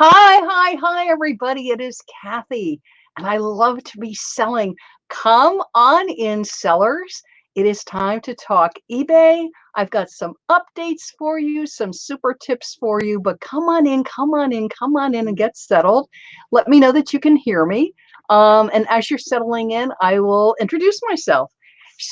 Hi, everybody. It is Kathy, and I love to be selling. Come on in, sellers. It is time to talk eBay. I've got some updates for you, some super tips for you, but come on in, come on in, come on in and get settled. Let me know that you can hear me. And as you're settling in, I will introduce myself.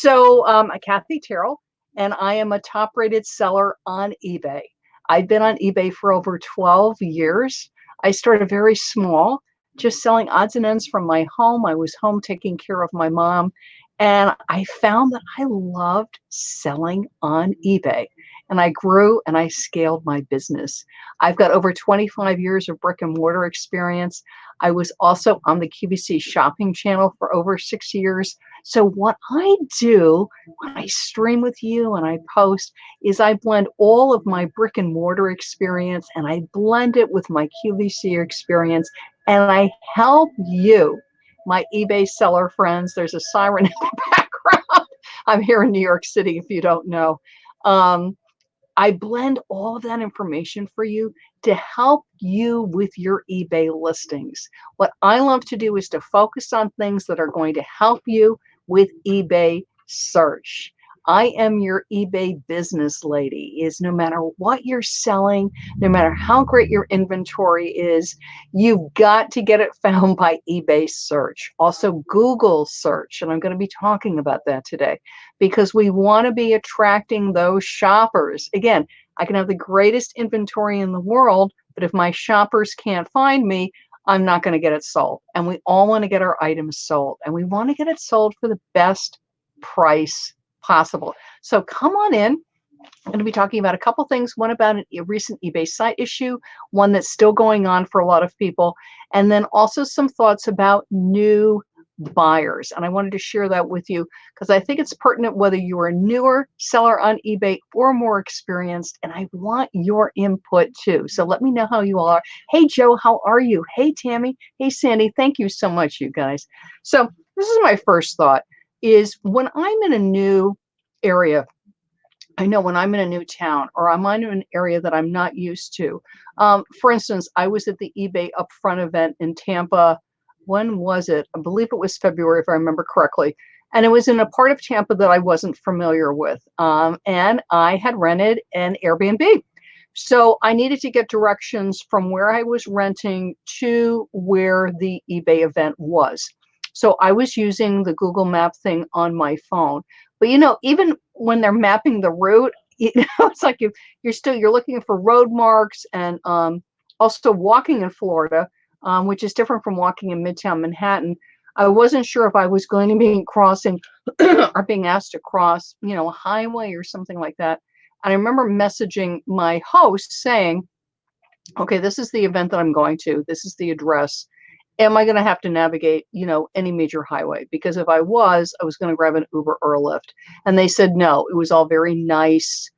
I'm Kathy Terrell, and I am a top rated seller on eBay. I've been on eBay for over 12 years. I started very small, just selling odds and ends from my home. I was home taking care of my mom, and I found that I loved selling on eBay. And I grew and I scaled my business. I've got over 25 years of brick and mortar experience. I was also on the QVC shopping channel for over 6 years. So, what I do when I stream with you and I post is I blend all of my brick and mortar experience and I blend it with my QVC experience, and I help you, my eBay seller friends. There's a siren in the background. I'm here in New York City, if you don't know. Um, I blend all of that information for you to help you with your eBay listings. What I love to do is to focus on things that are going to help you with eBay search. I am your eBay business lady. Is no matter what you're selling, no matter how great your inventory is, you've got to get it found by eBay search. Also Google search, and I'm going to be talking about that today because we want to be attracting those shoppers. Again, I can have the greatest inventory in the world, but if my shoppers can't find me, I'm not going to get it sold. And we all want to get our items sold, and we want to get it sold for the best price possible. So come on in. I'm going to be talking about a couple things, one about a recent eBay site issue, one that's still going on for a lot of people, and then also some thoughts about new buyers. And I wanted to share that with you because I think it's pertinent whether you are a newer seller on eBay or more experienced, and I want your input too. So let me know how you all are. Hey, Joe, how are you? Hey, Tammy. Hey, Sandy. Thank you so much, you guys. So this is my first thought is when I'm in a new area, I know when I'm in a new town or I'm in an area that I'm not used to. For instance, I was at the eBay Upfront event in Tampa. When was it? I believe it was February, if I remember correctly. And it was in a part of Tampa that I wasn't familiar with. And I had rented an Airbnb. So I needed to get directions from where I was renting to where the eBay event was. So I was using the Google Map thing on my phone. But even when they're mapping the route, it's like you're looking for road marks, and also walking in Florida, which is different from walking in Midtown Manhattan. I wasn't sure if I was going to be crossing or being asked to cross, a highway or something like that. And I remember messaging my host saying, okay, this is the event that I'm going to. This is the address. Am I going to have to navigate, any major highway? Because if I was going to grab an Uber or a Lyft. And they said no. It was all very nice,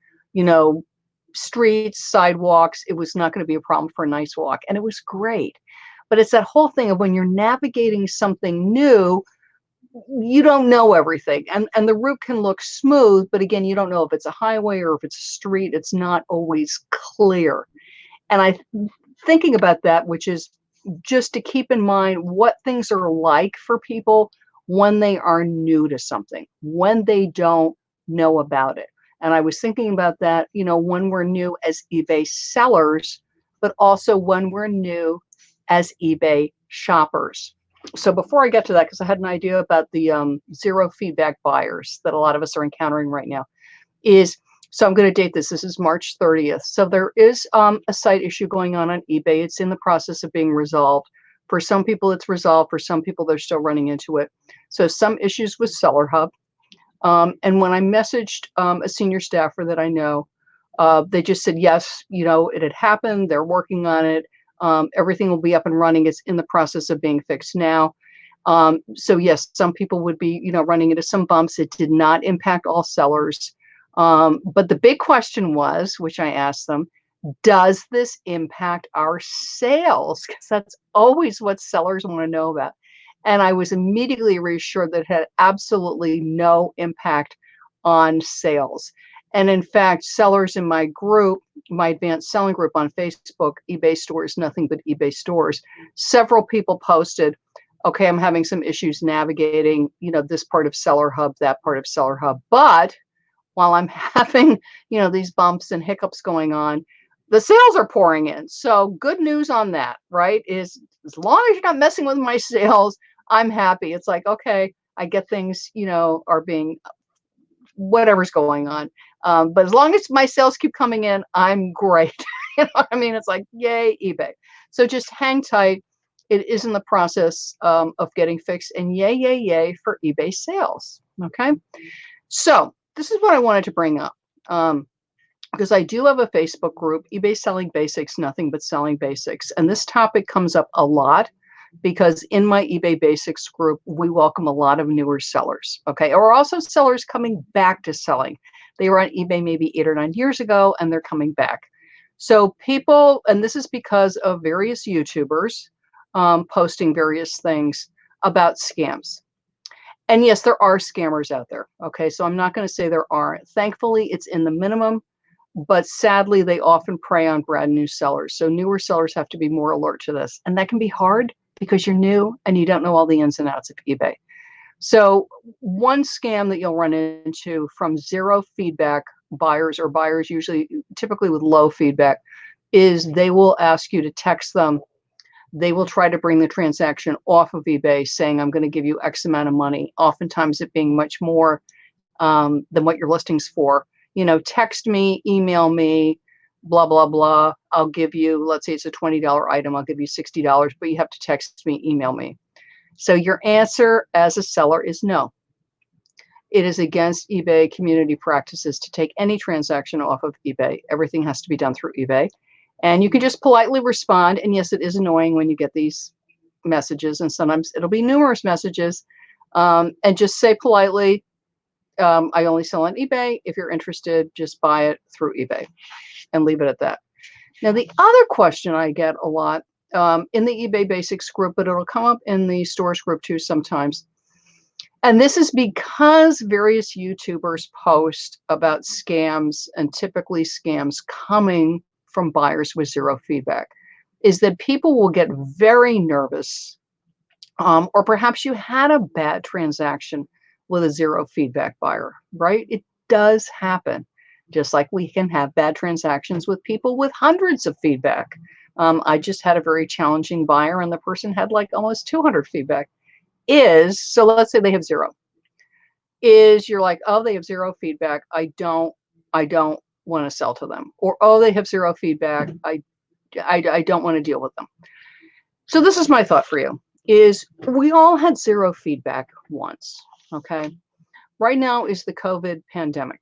streets, sidewalks. It was not going to be a problem for a nice walk. And it was great. But it's that whole thing of when you're navigating something new, you don't know everything. And the route can look smooth, but again, you don't know if it's a highway or if it's a street. It's not always clear. And thinking about that, which is just to keep in mind what things are like for people when they are new to something, when they don't know about it. And I was thinking about that, when we're new as eBay sellers, but also when we're new as eBay shoppers. So before I get to that, because I had an idea about the zero feedback buyers that a lot of us are encountering right now, so I'm going to date this. This is March 30th. So there is a site issue going on eBay. It's in the process of being resolved. For some people, it's resolved. For some people, they're still running into it. So some issues with Seller Hub. And when I messaged a senior staffer that I know, they just said, yes, it had happened. They're working on it. Everything will be up and running. It's in the process of being fixed now. So yes, some people would be, running into some bumps. It did not impact all sellers. But the big question was, which I asked them, does this impact our sales? Because that's always what sellers want to know about. And I was immediately reassured that it had absolutely no impact on sales. And in fact, sellers in my group, my advanced selling group on Facebook, eBay stores, nothing but eBay stores, several people posted, okay, I'm having some issues navigating, this part of Seller Hub, that part of Seller Hub. But while I'm having, these bumps and hiccups going on, the sales are pouring in. So good news on that, right? Is as long as you're not messing with my sales, I'm happy. It's like, okay, I get things, are being whatever's going on. But as long as my sales keep coming in, I'm great. You know what I mean? It's like, yay, eBay. So just hang tight. It is in the process of getting fixed, and yay, yay, yay for eBay sales. Okay. So this is what I wanted to bring up. Because I do have a Facebook group, eBay Selling Basics, Nothing But Selling Basics. And this topic comes up a lot because in my eBay Basics group, we welcome a lot of newer sellers, okay? Or also sellers coming back to selling. They were on eBay maybe 8 or 9 years ago, and they're coming back. So people, and this is because of various YouTubers posting various things about scams. And yes, there are scammers out there, okay? So I'm not going to say there aren't. Thankfully, it's in the minimum, but sadly, they often prey on brand new sellers. So newer sellers have to be more alert to this. And that can be hard because you're new and you don't know all the ins and outs of eBay. So one scam that you'll run into from zero feedback buyers, or buyers usually typically with low feedback, is they will ask you to text them. They will try to bring the transaction off of eBay saying, I'm going to give you X amount of money, oftentimes it being much more than what your listing's for. Text me, email me, blah, blah, blah. I'll give you, let's say it's a $20 item, I'll give you $60, but you have to text me, email me. So your answer as a seller is no. It is against eBay community practices to take any transaction off of eBay. Everything has to be done through eBay. And you can just politely respond. And yes, it is annoying when you get these messages, and sometimes it'll be numerous messages. And just say politely, I only sell on eBay. If you're interested, just buy it through eBay and leave it at that. Now, the other question I get a lot in the eBay Basics group, but it'll come up in the stores group too sometimes. And this is because various YouTubers post about scams, and typically scams coming from buyers with zero feedback, is that people will get very nervous, or perhaps you had a bad transaction with a zero feedback buyer, right? It does happen. Just like we can have bad transactions with people with hundreds of feedback. I just had a very challenging buyer, and the person had like almost 200 feedback. So let's say they have zero. You're like, oh, they have zero feedback. I don't want to sell to them. Or, oh, they have zero feedback. I don't want to deal with them. So this is my thought for you, is we all had zero feedback once, okay? Right now is the COVID pandemic.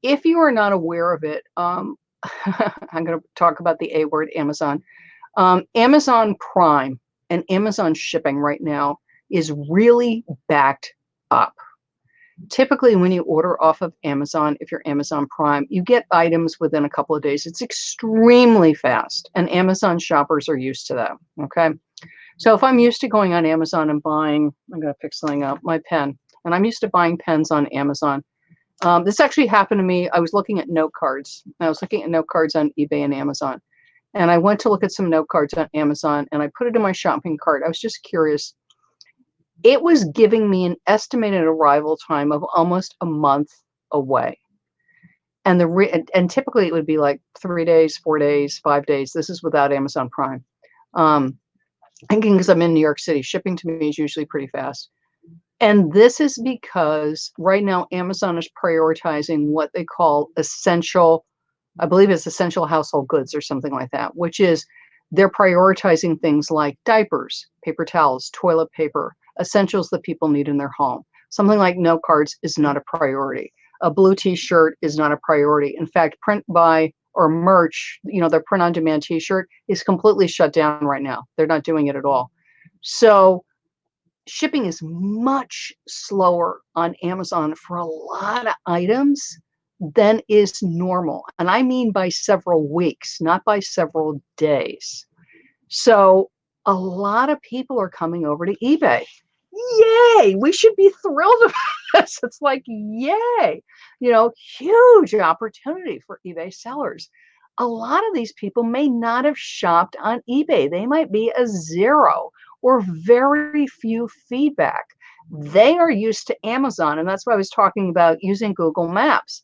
If you are not aware of it, I'm going to talk about the A word, Amazon. Amazon Prime and Amazon shipping right now is really backed up. Typically, when you order off of Amazon, if you're Amazon Prime, you get items within a couple of days. It's extremely fast, and Amazon shoppers are used to that, okay? So if I'm used to going on Amazon and buying, I'm going to pick something up, my pen, and I'm used to buying pens on Amazon. This actually happened to me. I was looking at note cards. I was looking at note cards on eBay and Amazon. And I went to look at some note cards on Amazon, and I put it in my shopping cart. I was just curious. It was giving me an estimated arrival time of almost a month away. And typically it would be like 3 days, 4 days, 5 days. This is without Amazon Prime. Thinking because I'm in New York City, shipping to me is usually pretty fast. And this is because right now Amazon is prioritizing what they call essential, I believe it's essential household goods or something like that, which is they're prioritizing things like diapers, paper towels, toilet paper, essentials that people need in their home. Something like note cards is not a priority. A blue t-shirt is not a priority. In fact, print by or merch, their print on demand t-shirt is completely shut down right now. They're not doing it at all. So shipping is much slower on Amazon for a lot of items than is normal. And I mean by several weeks, not by several days. So a lot of people are coming over to eBay. Yay! We should be thrilled about this. It's like, yay! Huge opportunity for eBay sellers. A lot of these people may not have shopped on eBay. They might be a zero or very few feedback. They are used to Amazon, and that's why I was talking about using Google Maps.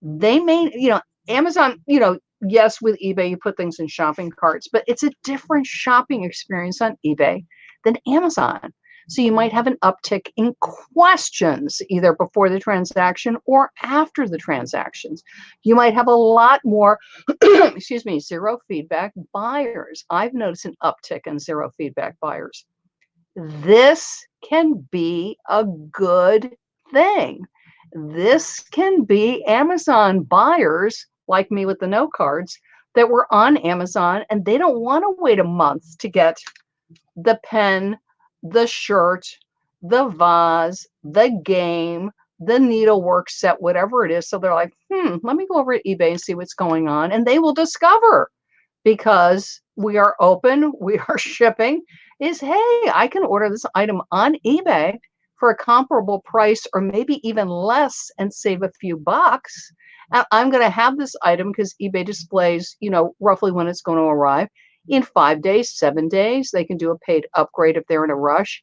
They may, Amazon, yes, with eBay, you put things in shopping carts, but it's a different shopping experience on eBay than Amazon. So you might have an uptick in questions either before the transaction or after the transactions. You might have a lot more, excuse me, zero feedback buyers. I've noticed an uptick in zero feedback buyers. This can be a good thing. This can be Amazon buyers like me with the note cards that were on Amazon and they don't want to wait a month to get the pen, the shirt, the vase, the game, the needlework set, whatever it is. So they're like, let me go over to eBay and see what's going on. And they will discover, because we are open, we are shipping, is, hey, I can order this item on eBay for a comparable price or maybe even less and save a few bucks. I'm going to have this item because eBay displays, roughly when it's going to arrive in 5 days, 7 days. They can do a paid upgrade if they're in a rush.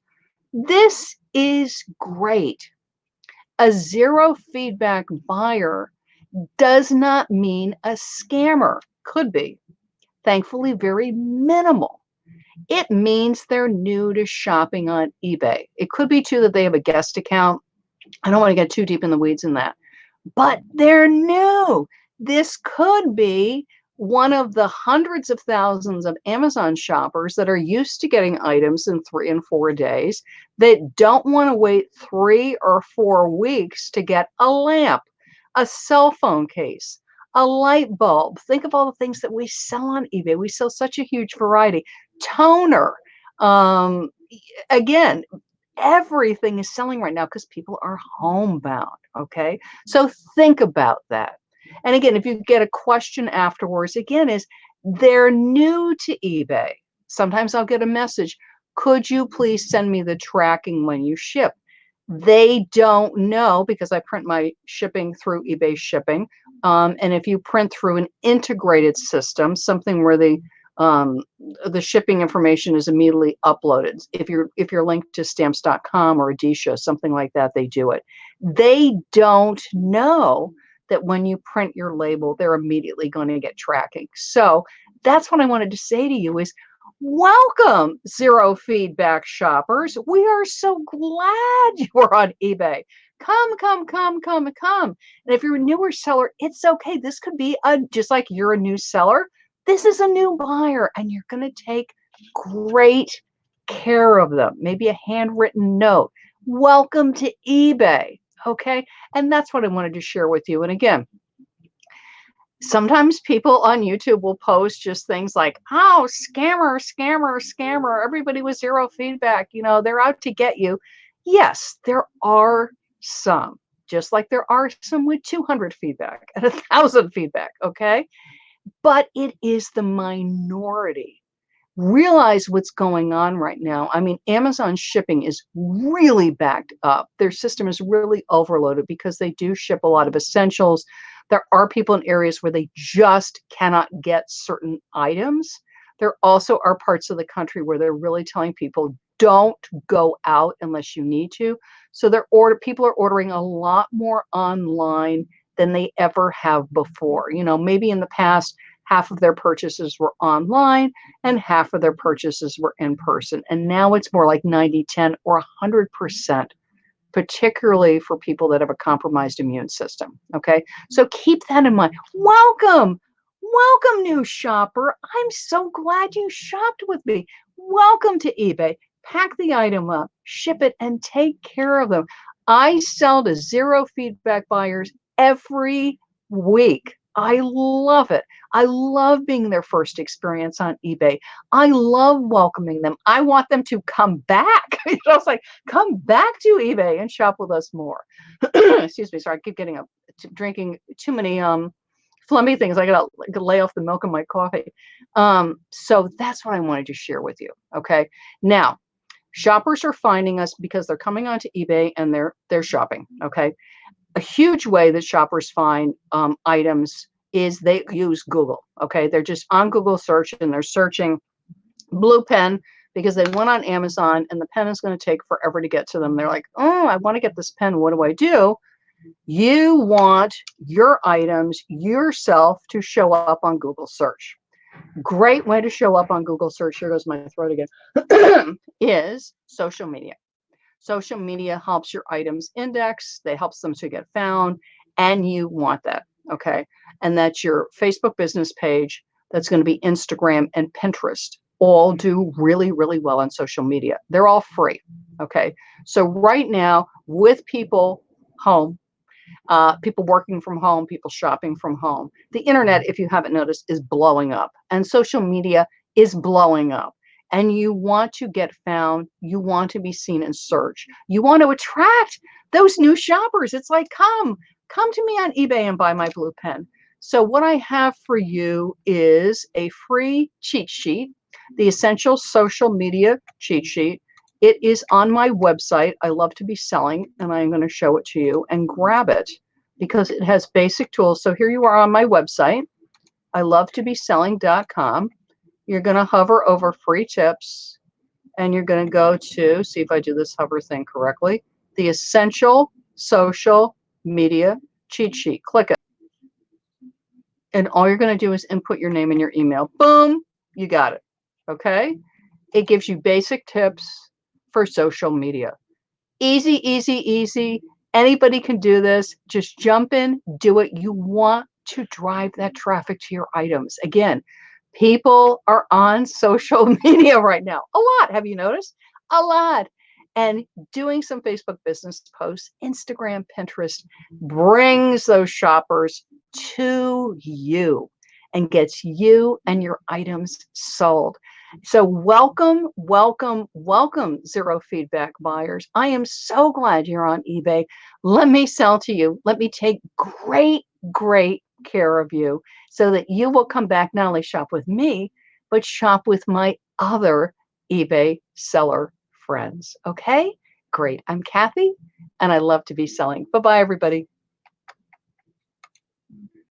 This is great. A zero feedback buyer does not mean a scammer. Could be. Thankfully, very minimal. It means they're new to shopping on eBay. It could be too that they have a guest account. I don't want to get too deep in the weeds in that, but they're new. This could be one of the hundreds of thousands of Amazon shoppers that are used to getting items in 3 and 4 days that don't want to wait 3 or 4 weeks to get a lamp, a cell phone case, a light bulb. Think of all the things that we sell on eBay. We sell such a huge variety. Toner. Again, everything is selling right now because people are homebound. Okay. So think about that. And again, if you get a question afterwards, again, is they're new to eBay. Sometimes I'll get a message. Could you please send me the tracking when you ship? They don't know because I print my shipping through eBay shipping. And if you print through an integrated system, something where the shipping information is immediately uploaded. If you're linked to stamps.com or Adisha, something like that, they do it. They don't know that when you print your label, they're immediately going to get tracking. So that's what I wanted to say to you is, welcome, zero feedback shoppers. We are so glad you're on eBay. Come, come, come, come, come. And if you're a newer seller, it's okay. This could be just like you're a new seller. This is a new buyer and you're going to take great care of them. Maybe a handwritten note. Welcome to eBay. Okay. And that's what I wanted to share with you. And again, sometimes people on YouTube will post just things like, oh, scammer, scammer, scammer. Everybody with zero feedback, they're out to get you. Yes, there are some, just like there are some with 200 feedback and 1,000 feedback. Okay. But it is the minority. Realize what's going on right now. I mean, Amazon shipping is really backed up. Their system is really overloaded because they do ship a lot of essentials. There are people in areas where they just cannot get certain items. There also are parts of the country where they're really telling people, don't go out unless you need to. So people are ordering a lot more online than they ever have before. Maybe in the past, half of their purchases were online and half of their purchases were in person. And now it's more like 90, 10, or 100%, particularly for people that have a compromised immune system. Okay. So keep that in mind. Welcome. Welcome, new shopper. I'm so glad you shopped with me. Welcome to eBay. Pack the item up, ship it, and take care of them. I sell to zero feedback buyers every week. I love it. I love being their first experience on eBay. I love welcoming them. I want them to come back. It's like, come back to eBay and shop with us more. Excuse me. Sorry, I keep drinking too many flummy things. I gotta lay off the milk in my coffee. So that's what I wanted to share with you. Okay. Now, Shoppers are finding us because they're coming onto eBay and they're shopping. Okay. A huge way that shoppers find items is they use Google. Okay. They're just on Google search and they're searching blue pen because they went on Amazon and the pen is going to take forever to get to them. They're like, oh, I want to get this pen. What do I do? You want your items yourself to show up on Google search. Great way to show up on Google search, here goes my throat again, is social media. Social media helps your items index, they helps them to get found, and you want that, okay? And that's your Facebook business page, that's going to be Instagram and Pinterest. All do really, really well on social media. They're all free, okay? So right now, with people home, people working from home, people shopping from home. The internet, if you haven't noticed, is blowing up and social media is blowing up. And you want to get found. You want to be seen in search. You want to attract those new shoppers. It's like, come to me on eBay and buy my blue pen. So what I have for you is a free cheat sheet, the Essential Social Media Cheat Sheet. It is on my website. I love to be selling, and I'm going to show it to you and grab it because it has basic tools. So here you are on my website, ilovetobeselling.com. You're going to hover over free tips, and you're going to go to, see if I do this hover thing correctly, the Essential Social Media Cheat Sheet. Click it. And all you're going to do is input your name and your email. Boom, you got it. Okay? It gives you basic tips for social media. Easy, easy, easy. Anybody can do this. Just jump in, do it. You want to drive that traffic to your items. Again, people are on social media right now. A lot. Have you noticed? A lot. And doing some Facebook business posts, Instagram, Pinterest brings those shoppers to you and gets you and your items sold. So welcome, welcome, welcome, zero feedback buyers. I am so glad you're on eBay. Let me sell to you. Let me take great, great care of you so that you will come back, not only shop with me, but shop with my other eBay seller friends. Okay? Great. I'm Kathy, and I love to be selling. Bye-bye, everybody.